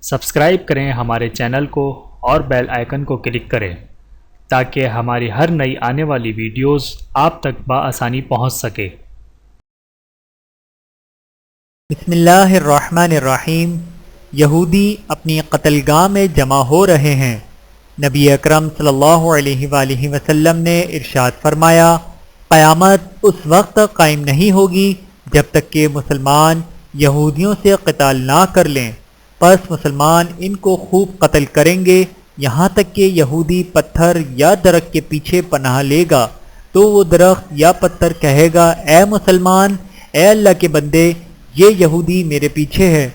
Subscribe کریں ہمارے channel کو اور بیل آئیکن کو کلک کریں تاکہ ہماری ہر نئی آنے والی ویڈیوز آپ تک بآسانی پہنچ سکے۔ بسم اللہ الرحمن الرحیم۔ یہودی اپنی قتل گاہ میں جمع ہو رہے ہیں۔ نبی اکرم صلی اللہ علیہ وآلہ وسلم نے ارشاد فرمایا، قیامت اس وقت تک قائم نہیں ہوگی جب تک کہ مسلمان یہودیوں سے قتال نہ کر لیں، پس مسلمان ان کو خوب قتل کریں گے یہاں تک کہ یہودی پتھر یا درخت کے پیچھے پناہ لے گا تو وہ درخت یا پتھر کہے گا، اے مسلمان، اے اللہ کے بندے، یہ یہودی میرے پیچھے ہے،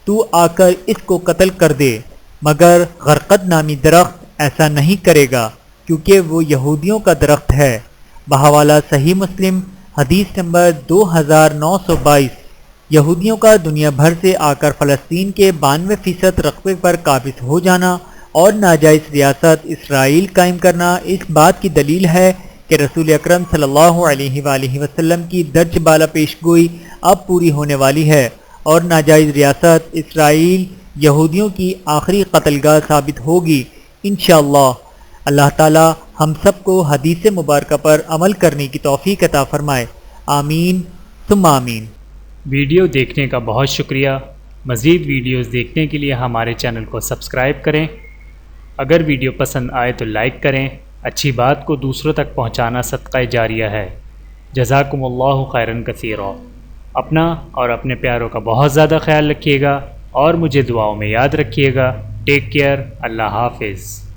تو آ کر اس کو قتل کر دے۔ مگر غرقد نامی درخت ایسا نہیں کرے گا کیونکہ وہ یہودیوں کا درخت ہے۔ بحوالہ صحیح مسلم حدیث نمبر 2922۔ یہودیوں کا دنیا بھر سے آ کر فلسطین کے 92% رقبے پر قابض ہو جانا اور ناجائز ریاست اسرائیل قائم کرنا اس بات کی دلیل ہے کہ رسول اکرم صلی اللہ علیہ وآلہ وسلم کی درج بالا پیش گوئی اب پوری ہونے والی ہے اور ناجائز ریاست اسرائیل یہودیوں کی آخری قتل گاہ ثابت ہوگی انشاءاللہ۔ اللہ تعالی ہم سب کو حدیث مبارکہ پر عمل کرنے کی توفیق عطا فرمائے، آمین ثم آمین۔ ویڈیو دیکھنے کا بہت شکریہ۔ مزید ویڈیوز دیکھنے کے لیے ہمارے چینل کو سبسکرائب کریں۔ اگر ویڈیو پسند آئے تو لائک کریں۔ اچھی بات کو دوسروں تک پہنچانا صدقہ جاریہ ہے۔ جزاکم اللہ خیرا کثیرا۔ اپنا اور اپنے پیاروں کا بہت زیادہ خیال رکھیے گا اور مجھے دعاؤں میں یاد رکھیے گا۔ Take care. اللہ حافظ۔